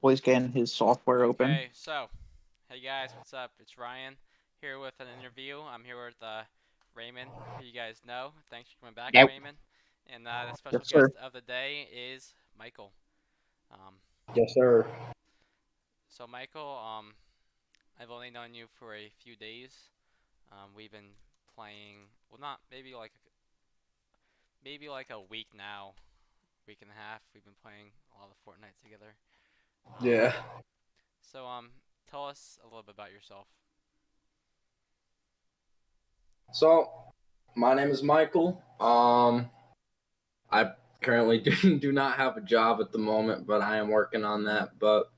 Always getting his software open. Okay, so, hey guys, what's up? It's Ryan here with an interview. I'm here with Raymond, who you guys know. Thanks for coming back, Yep. Raymond. And the special Yes, sir. guest of the day is Michael. Um, Yes, sir. so Michael, I've only known you for a few days. We've been playing, well, not maybe like a week now, week and a half. We've been playing a lot of Fortnite together. Um, Yeah. so tell us a little bit about yourself. So, my name is Michael. I currently do not have a job at the moment, but I am working on that. But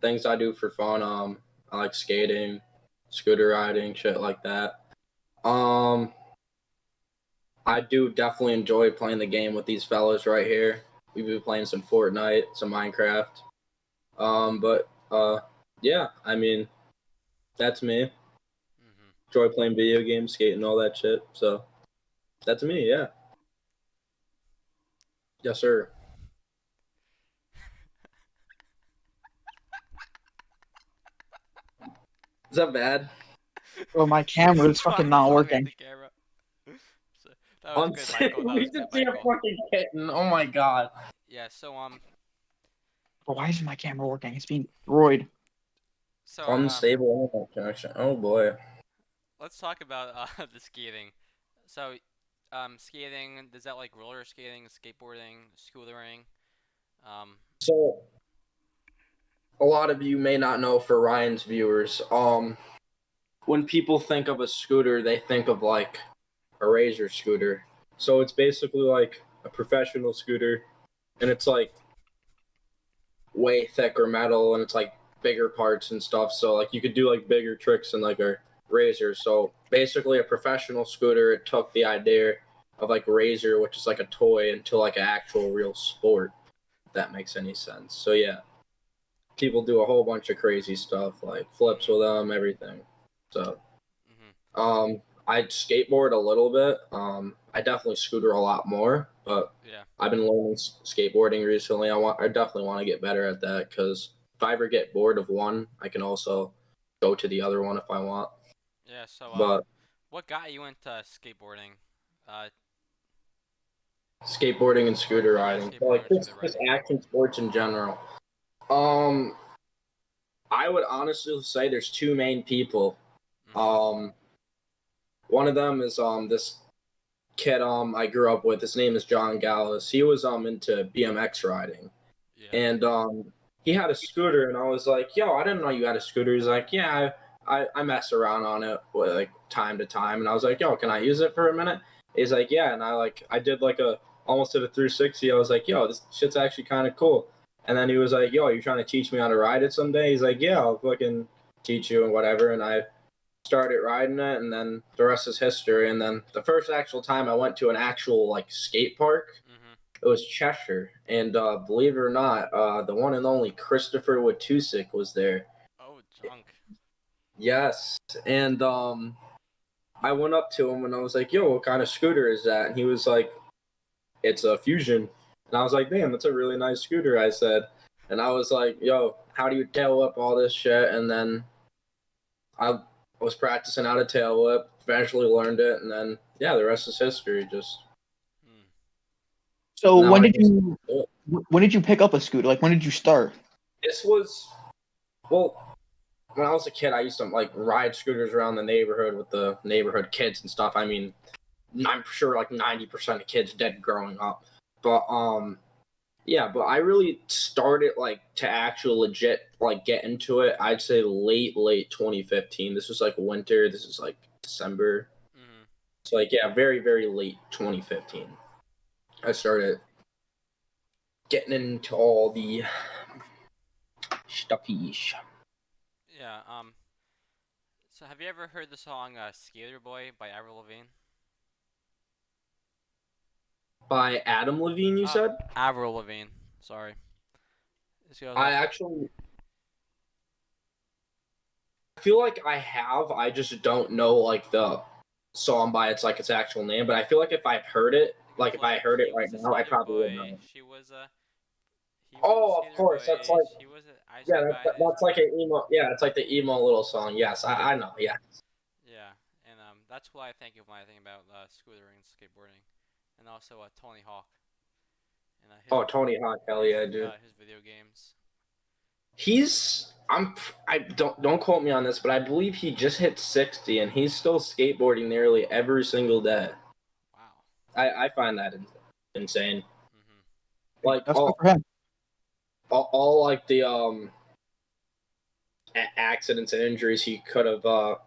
things I do for fun, I like skating, scooter riding, shit like that. Um, I do definitely enjoy playing the game with these fellas right here. We've been playing some Fortnite, some Minecraft. But yeah, I mean, that's me. hmm Enjoy playing video games, skating, all that shit. So that's me. Yeah. Yes, sir. Is that bad? Bro, my camera is No, fucking I'm just not talking at working. the camera. So, that was I'm good, sick. Michael. That We was good, just see a Michael. fucking kitten. Oh my god. Yeah. Bro, why isn't my camera working? It's being destroyed. So Unstable internet connection. Oh boy. let's talk about the skating. So, skating, is that like roller skating, skateboarding, scootering? Um, So a lot of you may not know for Ryan's viewers, when people think of a scooter, they think of like a razor scooter. So it's basically like a professional scooter and it's like way thicker metal and it's like bigger parts and stuff. So like you could do like bigger tricks than like a razor. So basically a professional scooter, it took the idea of like razor, which is like a toy, into like an actual real sport, if that makes any sense. So yeah, people do a whole bunch of crazy stuff like flips mhm, with them, everything. So mhm. I skateboard a little bit. I definitely scooter a lot more, but Yeah. I've been learning skateboarding recently. I definitely want to get better at that because if I ever get bored of one, I can also go to the other one if I want. Yeah. So But what got you into skateboarding? Uh, skateboarding and scooter yeah, riding, so like skateboarding or scooter just riding. action sports in general. Um, I would honestly say there's two main people. Mhm. Um, one of them is this kid I grew up with. His name is John Gallows. He was into BMX riding, Yeah. and he had a scooter, and I was like, "Yo, I didn't know you had a scooter." He's like, "Yeah, I mess around on it like time to time," and I was like, "Yo, can I use it for a minute?" He's like, "Yeah," and I did like a almost did a 360. I was like, "Yo, this shit's actually kind of cool." And then he was like, "Yo, you trying to teach me how to ride it someday?" He's like, "Yeah, I'll fucking teach you and whatever." And I started riding it, and then the rest is history. And then the first actual time I went to an actual like skate park, Mhm. it was Cheshire, and believe it or not, the one and only Christopher Watusick was there. Oh, junk. Yes, and I went up to him and I was like, "Yo, what kind of scooter is that?" And he was like, "It's a Fusion." And I was like, "Damn, that's a really nice scooter." I said, and I was like, "Yo, how do you tail whip all this shit?" And then I was practicing how to tail whip, eventually learned it, and then yeah, the rest is history. Just Hmm. So now when I did just you when did you pick up a scooter? Like when did you start? this was well when I was a kid, I used to like ride scooters around the neighborhood with the neighborhood kids and stuff. I mean, I'm sure like 90% of kids did growing up, but yeah. But I really started like to actual legit like get into it. I'd say late 2015. This was like winter. This is like December. Mhm. So like yeah, very late 2015. I started getting into all the stuffies. Yeah. So have you ever heard the song "Skater Boy" by Avril Lavigne? By Adam Levine, you Uh, said? Avril Lavigne. Sorry. This goes I like, actually feel like I have. I just don't know like the song by its actual name. But I feel like if I've heard it, it like goes if I like, heard it he right was a now, I skater probably would boy. know. He was a Oh, of skater boy course. That's like age. He was an ice yeah, cream guy in his that's like prime. an emo. Yeah, it's like the emo little song. Yes, I know. Yeah. Yeah, and that's what I think of when I think about scootering and skateboarding, and also Tony Hawk and Oh, Tony Hawk. Hell yeah, dude. his video games. I don't quote me on this, but I believe he just hit 60 and he's still skateboarding nearly every single day. Wow. I find that insane. Mhm. Like That's good for him. all like the accidents and injuries he could have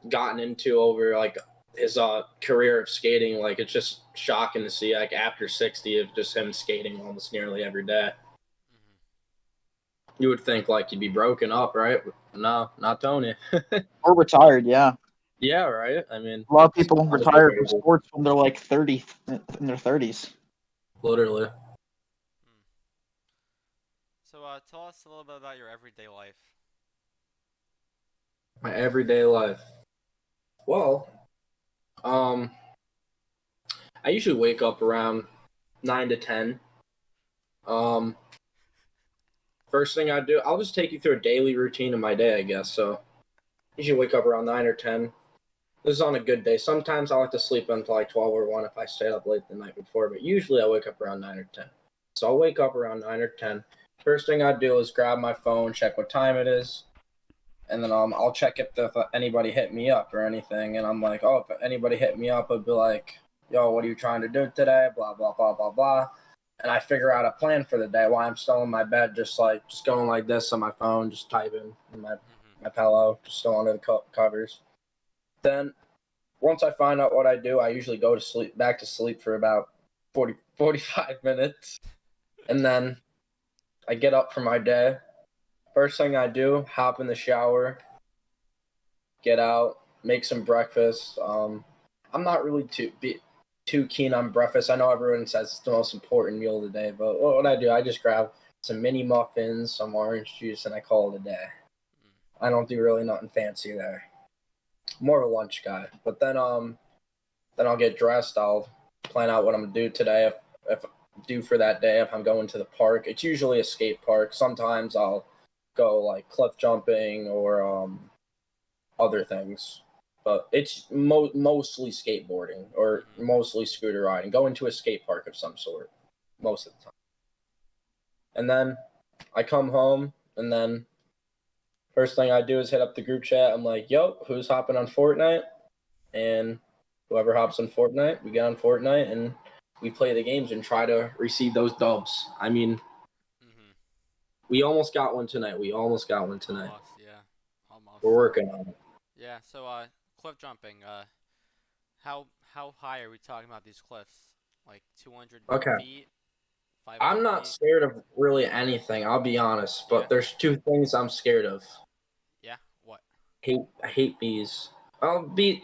gotten into over like his career of skating. Like it's just shocking to see like after 60 of just him skating almost nearly every day. Mhm. You would think like he'd be broken up, right? No, not Tony. Or retired, yeah. Yeah, right. I mean, A lot of it's people honestly retire from crazy. sports when they're like 30, in their 30s. Literally. Hmm. So tell us a little bit about your everyday life. My everyday life. Well, um, I usually wake up around 9 to 10. Um, First thing I do, I'll just take you through a daily routine of my day, I guess. So, usually wake up around 9 or 10. This is on a good day. Sometimes I like to sleep until like 12 or 1 if I stayed up late the night before, but usually I wake up around 9 or 10. So I'll wake up around 9 or 10. First thing I do is grab my phone, check what time it is, and then I'll check if anybody hit me up or anything. And I'm like, oh, if anybody hit me up, I'd be like, yo, what are you trying to do today? Blah blah blah blah blah. And I figure out a plan for the day while I'm still in my bed, just going like this on my phone, just typing in Mhm. my pillow, just still under the covers. Then once I find out what I do, I usually go to sleep, back to sleep for about 45 minutes, and then I get up for my day. First thing I do, hop in the shower, get out, make some breakfast. I'm not really too keen on breakfast. I know everyone says it's the most important meal of the day, but what I do, I just grab some mini muffins, some orange juice, and I call it a day. Mm. I don't do really nothing fancy there. More of a lunch guy. But then I'll get dressed. I'll plan out what I'm gonna do today. If due for that day, if I'm going to the park, it's usually a skate park. Sometimes I'll go like cliff jumping or other things, but it's mostly skateboarding or Mhm. mostly scooter riding. Going to a skate park of some sort most of the time, and then I come home, and then first thing I do is hit up the group chat. I'm like, "Yo, who's hopping on Fortnite?" And whoever hops on Fortnite, we get on Fortnite and we play the games and try to receive those dubs. I mean, Mhm. we almost got one tonight. We almost got one tonight. Almost. Yeah. Almost. We're working on it. Yeah. So cliff jumping. How high are we talking about these cliffs? Like 200 Okay. feet, 500 I'm not feet. scared of really anything, I'll be honest, Yeah. but there's two things I'm scared of. Yeah. What? I hate bees. Oh, bees.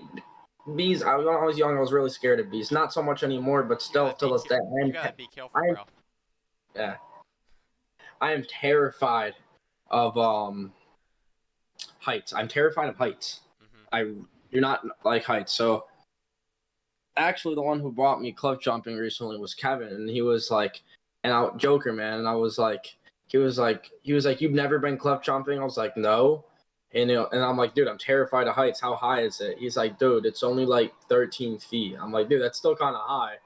When I was young, I was really scared of bees. Not so much anymore, but You still gotta to be this day, you gotta be careful, I am, bro. yeah, I am terrified of heights. I'm terrified of heights. Mhm. I do not like heights. So actually, the one who brought me cliff jumping recently was Kevin, and he was like, and I Joker man, and I was like, he was like, you've never been cliff jumping? I was like, no. And, and I'm like, dude, I'm terrified of heights. How high is it? He's like, dude, it's only like 13 feet. I'm like, dude, that's still kind of high.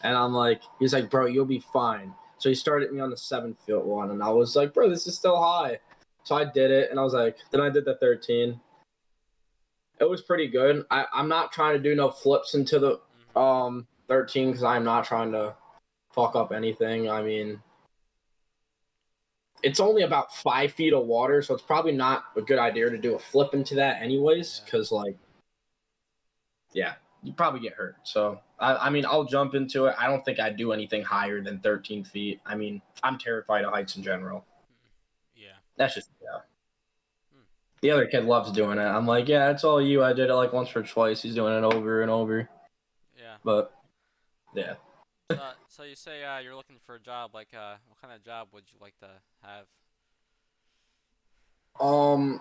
And I'm like, he's like, bro, you'll be fine. So he started me on the 7 foot one, and I was like, bro, this is still high. So I did it, and I was like, then I did the 13. It was pretty good. I'm not trying to do no flips into the Mhm. 13 because I'm not trying to fuck up anything. I mean, it's only about 5 feet of water, so it's probably not a good idea to do a flip into that anyways, Yeah. because like, yeah, you probably get hurt. So I mean, I'll jump into it. I don't think I'd do anything higher than 13 feet. I mean, I'm terrified of heights in general. Mm. Yeah. That's just yeah. Hmm. The other kid loves doing it. I'm like, yeah, it's all you. I did it like once or twice. He's doing it over and over. Yeah. But yeah. So you say you're looking for a job. Like, what kind of job would you like to have? Um,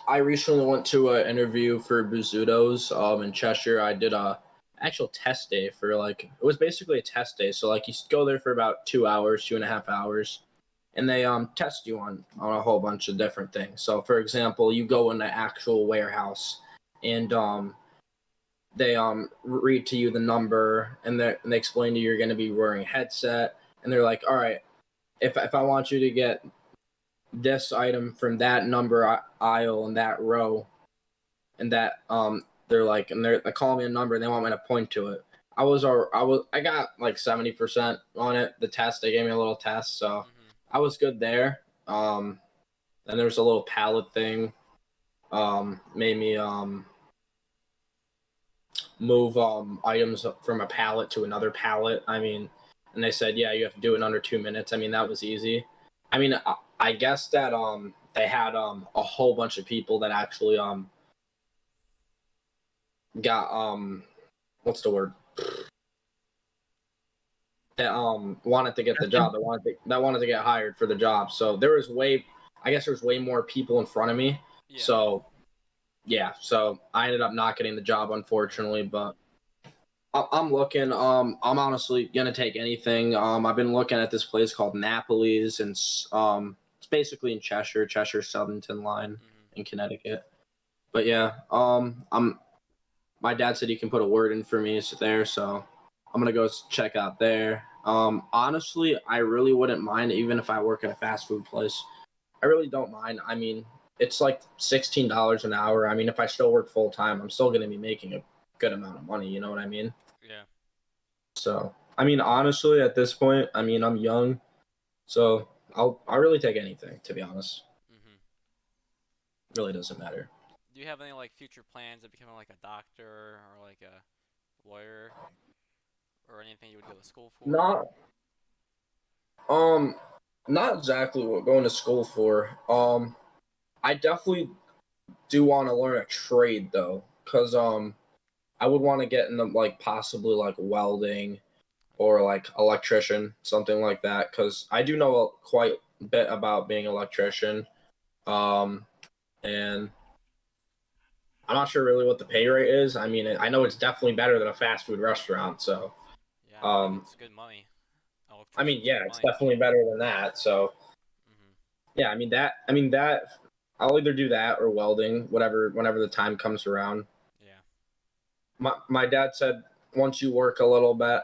I recently went to an interview for Bizzuto's in Cheshire. I did actual test day for like it was basically a test day. So like you go there for about 2 hours, 2.5 hours, and they test you on a whole bunch of different things. So for example, you go in the actual warehouse and they read to you the number and they explain to you you're going to be wearing a headset, and they're like, all right, if I want you to get this item from that number aisle and that row and that they're like, and they call me a number and they want me to point to it. I got like 70% on it. The test, they gave me a little test, so I was good there. And there's a little pallet thing. Made me move items from a pallet to another pallet. I mean, and they said, yeah, you have to do it in under 2 minutes. I mean, that was easy. I mean, I guess that they had a whole bunch of people that actually got what's the word, that wanted to get the job, that wanted to get hired for the job. So there was I guess there was way more people in front of me. Yeah. So yeah, so I ended up not getting the job, unfortunately, but I'm looking. I'm honestly gonna take anything. I've been looking at this place called Napoli's, and it's basically in Cheshire Southampton line in Connecticut. But yeah, my dad said he can put a word in for me there, so I'm gonna go check out there. Honestly, I really wouldn't mind even if I work at a fast food place. I really don't mind. I mean, it's like $16 an hour. I mean, if I still work full time, I'm still gonna be making a good amount of money. You know what I mean? Yeah. So, I mean, honestly, at this point, I mean, I'm young, so I'll really take anything. To be honest, it really doesn't matter. Do you have any like future plans of becoming like a doctor or like a lawyer or anything you would go to school for? Not um, not exactly what going to school for. I definitely do want to learn a trade though, cause I would want to get into like possibly like welding or like electrician, something like that, cause I do know quite a bit about being an electrician. And I'm not sure really what the pay rate is. I mean, I know it's definitely better than a fast food restaurant. So, Yeah, I believe it's good money. I mean, Electrician's yeah, good it's money. definitely better than that. So, yeah, I mean that. I'll either do that or welding, whatever, whenever the time comes around. Yeah. My dad said once you work a little bit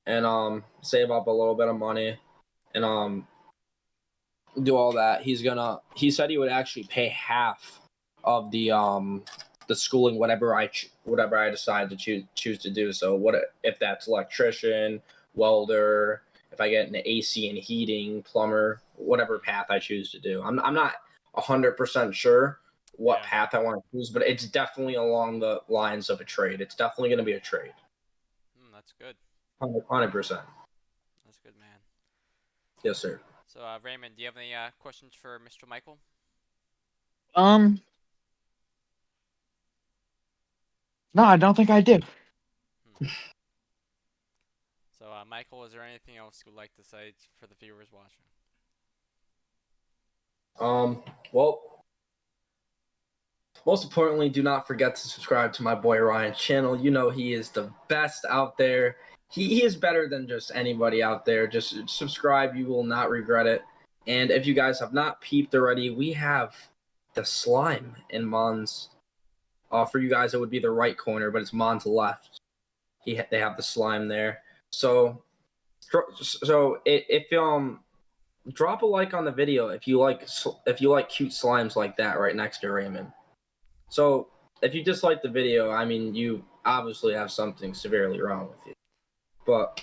and save up a little bit of money and do all that, he said he would actually pay half of the schooling, whatever I decide to choose to do. So what if that's electrician, welder, if I get into AC and heating, plumber, whatever path I choose to do. I'm not 100% sure what Yeah. path I want to choose, but it's definitely along the lines of a trade. It's definitely going to be a trade. That's good. 100%. That's good, man. Yes, sir. So, Raymond, do you have any questions for Mr. Michael? No, I don't think I did. So, Michael, is there anything else you would like to say for the viewers watching? Well, most importantly, do not forget to subscribe to my boy Ryan's channel. You know he is the best out there. He is better than just anybody out there. Just subscribe. You will not regret it. And if you guys have not peeped already, we have the slime in Mon's. For you guys, it would be the right corner, but it's Mon's left. They have the slime there. So if drop a like on the video if you like cute slimes like that right next to Raymond. So if you dislike the video, I mean, you obviously have something severely wrong with you. But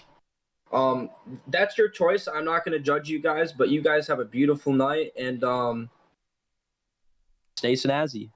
that's your choice. I'm not going to judge you guys, but you guys have a beautiful night and stay snazzy.